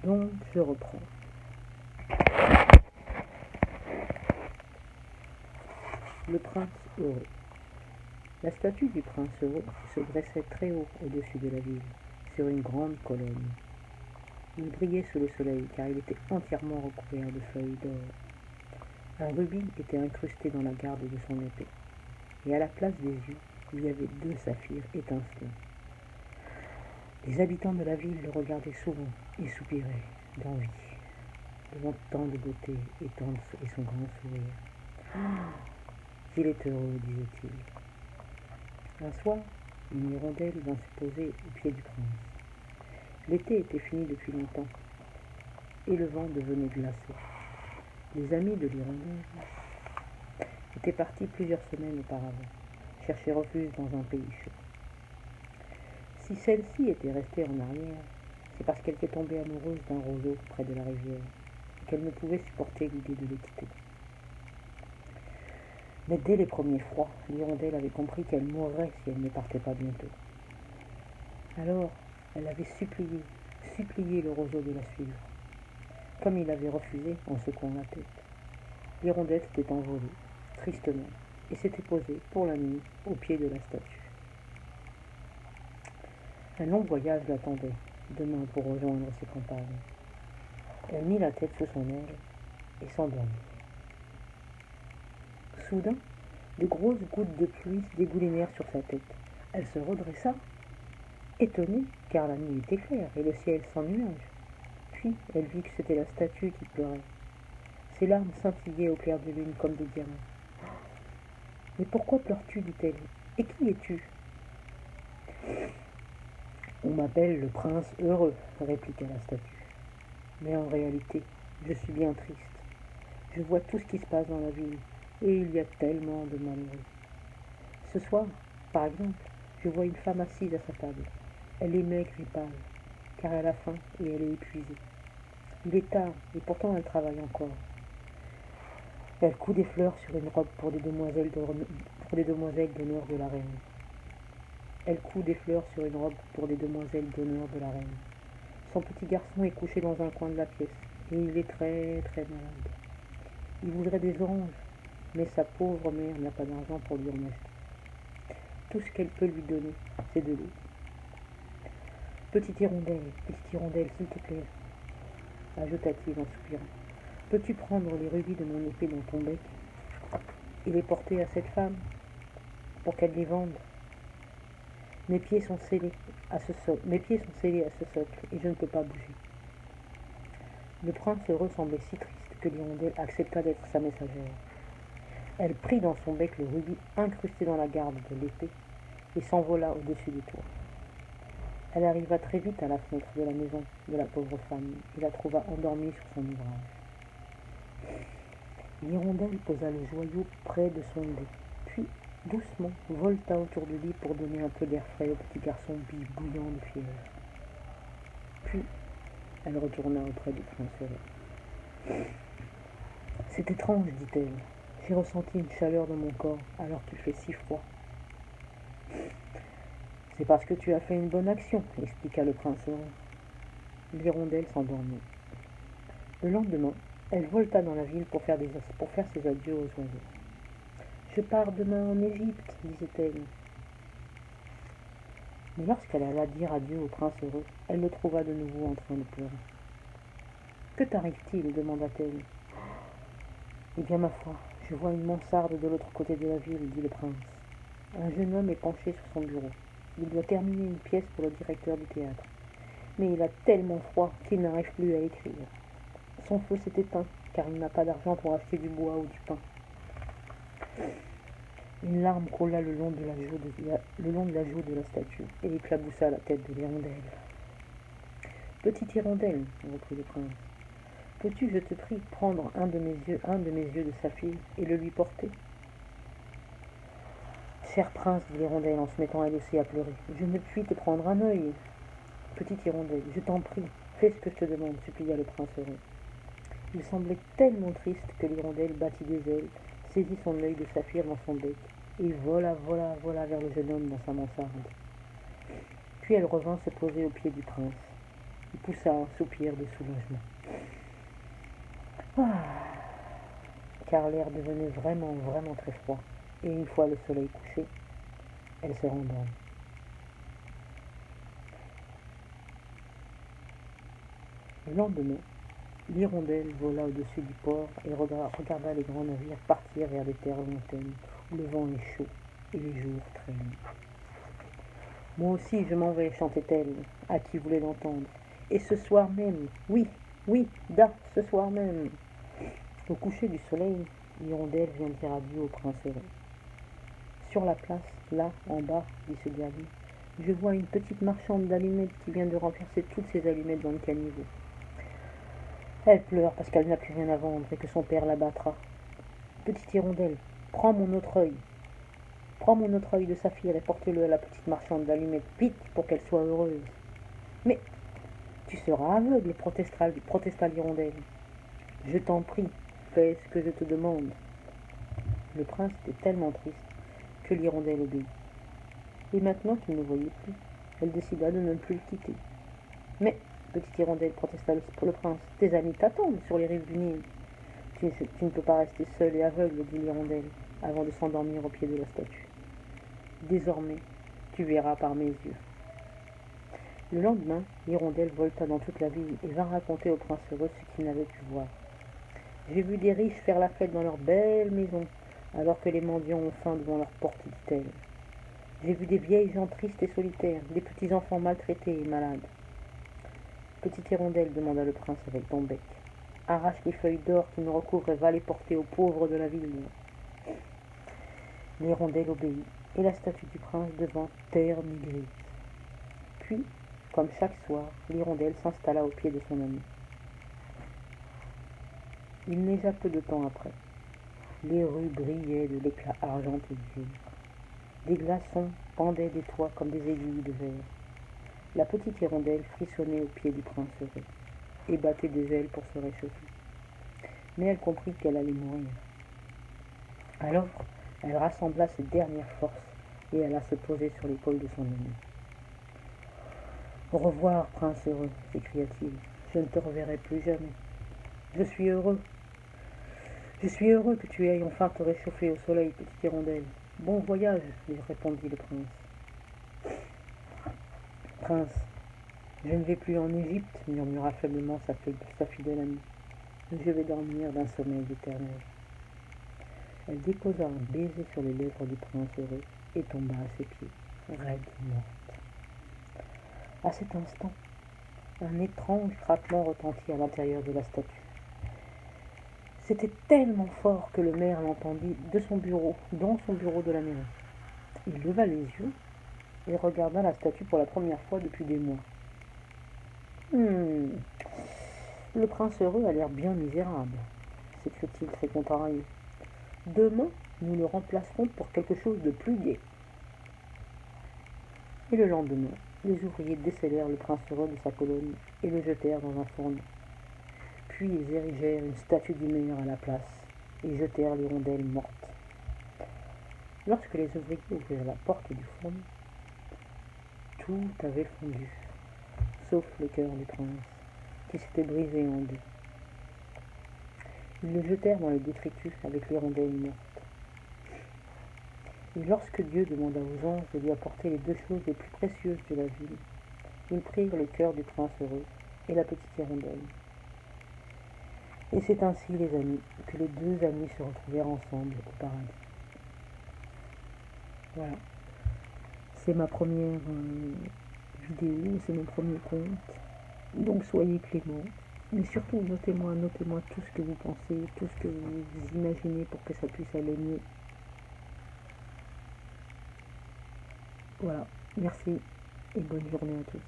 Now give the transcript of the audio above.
Donc je reprends. Le prince heureux. La statue du prince heureux se dressait très haut au-dessus de la ville, sur une grande colonne. Il brillait sous le soleil car il était entièrement recouvert de feuilles d'or. Un rubis était incrusté dans la garde de son épée, et à la place des yeux, il y avait 2 saphirs étincelants. Les habitants de la ville le regardaient souvent et soupiraient d'envie devant tant de beauté et son grand sourire. Ah, qu'il est heureux, disait-il. Un soir, une hirondelle vint se poser au pied du prince. L'été était fini depuis longtemps, et le vent devenait glacé. Les amis de l'hirondelle étaient partis plusieurs semaines auparavant, chercher refuge dans un pays chaud. Si celle-ci était restée en arrière, c'est parce qu'elle était tombée amoureuse d'un roseau près de la rivière, et qu'elle ne pouvait supporter l'idée de le quitter. Mais dès les premiers froids, l'hirondelle avait compris qu'elle mourrait si elle ne partait pas bientôt. Alors, elle avait supplié le roseau de la suivre. Comme il avait refusé en secouant la tête, l'hirondelle s'était envolée, tristement, et s'était posée pour la nuit au pied de la statue. Un long voyage l'attendait, demain pour rejoindre ses campagnes. Elle mit la tête sous son aile et s'endormit. Soudain, de grosses gouttes de pluie dégoulinèrent sur sa tête. Elle se redressa, étonnée, car la nuit était claire et le ciel sans nuages. Puis elle vit que c'était la statue qui pleurait. Ses larmes scintillaient au clair de lune comme des diamants. « Mais pourquoi pleures-tu » dit-elle. « Et qui es-tu » ? « On m'appelle le prince heureux » répliqua la statue. « Mais en réalité, je suis bien triste. Je vois tout ce qui se passe dans la ville, et il y a tellement de malheureux. Ce soir, par exemple, je vois une femme assise à sa table. Elle est maigre et pâle, car elle a faim et elle est épuisée. Il est tard, et pourtant elle travaille encore. Elle coud des fleurs sur une robe pour des demoiselles d'honneur de la reine. Elle coud des fleurs sur une robe pour des demoiselles d'honneur de la reine. Son petit garçon est couché dans un coin de la pièce, et il est très très malade. Il voudrait des oranges, mais sa pauvre mère n'a pas d'argent pour lui en acheter. Tout ce qu'elle peut lui donner, c'est de l'eau. Petite hirondelle, s'il te plaît, ajouta-t-il en soupirant. Peux-tu prendre les rubis de mon épée dans ton bec et les porter à cette femme pour qu'elle les vende? Mes pieds sont scellés à ce socle et je ne peux pas bouger. Le prince heureux semblait si triste que l'hirondelle accepta d'être sa messagère. Elle prit dans son bec le rubis incrusté dans la garde de l'épée et s'envola au-dessus du toit. Elle arriva très vite à la fenêtre de la maison de la pauvre femme et la trouva endormie sur son ouvrage. L'hirondelle posa le joyau près de son lit, puis doucement volta autour du lit pour donner un peu d'air frais au petit garçon bouillant de fièvre. Puis elle retourna auprès du prince heureux. « C'est étrange, dit-elle. J'ai ressenti une chaleur dans mon corps alors qu'il fait si froid. »« C'est parce que tu as fait une bonne action, » expliqua le prince heureux. L'hirondelle s'endormit. Le lendemain, elle volta dans la ville pour faire ses adieux aux oiseaux. « Je pars demain en Égypte, » disait-elle. Mais lorsqu'elle alla dire adieu au prince heureux, elle le trouva de nouveau en train de pleurer. « Que t'arrive-t-il » demanda-t-elle. « Eh bien, ma foi, je vois une mansarde de l'autre côté de la ville, » dit le prince. Un jeune homme est penché sur son bureau. Il doit terminer une pièce pour le directeur du théâtre. Mais il a tellement froid qu'il n'arrive plus à écrire. Son feu s'est éteint, car il n'a pas d'argent pour acheter du bois ou du pain. Une larme coula le long de la joue de la statue et éclaboussa la tête de l'hirondelle. « Petite hirondelle, » reprit le prince, « peux-tu, je te prie, prendre un de mes yeux de saphir et le lui porter ?»« Cher prince, dit l'hirondelle en se mettant elle aussi à pleurer, je ne puis te prendre un œil. »« Petite hirondelle, je t'en prie, fais ce que je te demande, supplia le prince heureux. Il semblait tellement triste que l'hirondelle battit des ailes, saisit son œil de saphir dans son bec et vola vers le jeune homme dans sa mansarde. Puis elle revint se poser aux pieds du prince. Il poussa un soupir de soulagement. Ah, car l'air devenait vraiment, vraiment très froid. Et une fois le soleil couché, elle se rendormit. Le lendemain, l'hirondelle vola au-dessus du port et regarda les grands navires partir vers des terres lointaines où le vent est chaud et les jours très longs. Moi aussi je m'en vais, chantait-elle, à qui voulait l'entendre. Et ce soir même, oui, oui, ce soir même. Au coucher du soleil, l'hirondelle vient dire adieu au prince heureux. Sur la place, là, en bas, dit ce dernier, je vois une petite marchande d'allumettes qui vient de remplacer toutes ses allumettes dans le caniveau. Elle pleure parce qu'elle n'a plus rien à vendre et que son père la battra. Petite hirondelle, prends mon autre œil. Prends mon autre œil de saphir et porte-le à la petite marchande d'allumettes, vite, pour qu'elle soit heureuse. Mais tu seras aveugle, protesta l'hirondelle. Je t'en prie, fais ce que je te demande. Le prince était tellement triste que l'hirondelle obéit. Et maintenant qu'il ne voyait plus, elle décida de ne plus le quitter. Mais, petite hirondelle, protesta le prince, tes amis t'attendent sur les rives du Nil. Tu ne peux pas rester seule et aveugle, dit l'hirondelle, avant de s'endormir au pied de la statue. Désormais, tu verras par mes yeux. Le lendemain, l'hirondelle volta dans toute la ville et vint raconter au prince heureux ce qu'il n'avait pu voir. J'ai vu des riches faire la fête dans leur belle maison, alors que les mendiants ont faim devant leur porte, dit-elle. J'ai vu des vieilles gens tristes et solitaires, des petits enfants maltraités et malades. Petite hirondelle, demanda le prince avec ton bec, arrache les feuilles d'or qui me recouvrent et va les porter aux pauvres de la ville. L'hirondelle obéit, et la statue du prince devint terne et grise. Puis, comme chaque soir, l'hirondelle s'installa au pied de son ami. Il neigea peu de temps après. Les rues brillaient de l'éclat argenté du jour. Des glaçons pendaient des toits comme des aiguilles de verre. La petite hirondelle frissonnait au pied du prince heureux et battait des ailes pour se réchauffer. Mais elle comprit qu'elle allait mourir. Alors, elle rassembla ses dernières forces et alla se poser sur l'épaule de son ami. « Au revoir, prince heureux, s'écria-t-il. Je ne te reverrai plus jamais. Je suis heureux. Je suis heureux que tu ailles enfin te réchauffer au soleil, petite hirondelle. Bon voyage, lui répondit le prince. Prince, je ne vais plus en Égypte, murmura faiblement sa fidèle amie. Je vais dormir d'un sommeil éternel. Elle déposa un baiser sur les lèvres du prince heureux et tomba à ses pieds, raide et morte. À cet instant, un étrange craquement retentit à l'intérieur de la statue. C'était tellement fort que le maire l'entendit dans son bureau de la mairie. Il leva les yeux et regarda la statue pour la première fois depuis des mois. Le prince heureux a l'air bien misérable, s'écria-t-il très contrarié. Demain, nous le remplacerons pour quelque chose de plus gai. Et le lendemain, les ouvriers décellèrent le prince heureux de sa colonne et le jetèrent dans un fourneau. Puis ils érigèrent une statue du maire à la place et jetèrent l'hirondelle morte. Lorsque les ouvriers ouvrirent la porte du fourneau, tout avait fondu, sauf le cœur du prince, qui s'était brisé en deux. Ils le jetèrent dans le détritus avec l'hirondelle morte. Et lorsque Dieu demanda aux anges de lui apporter les deux choses les plus précieuses de la ville, ils prirent le cœur du prince heureux et la petite hirondelle. Et c'est ainsi, les amis, que les deux amis se retrouvèrent ensemble au paradis. Voilà. C'est ma première vidéo, c'est mon premier conte. Donc soyez cléments. Mais surtout, notez-moi tout ce que vous pensez, tout ce que vous imaginez pour que ça puisse aller mieux. Voilà. Merci et bonne journée à tous.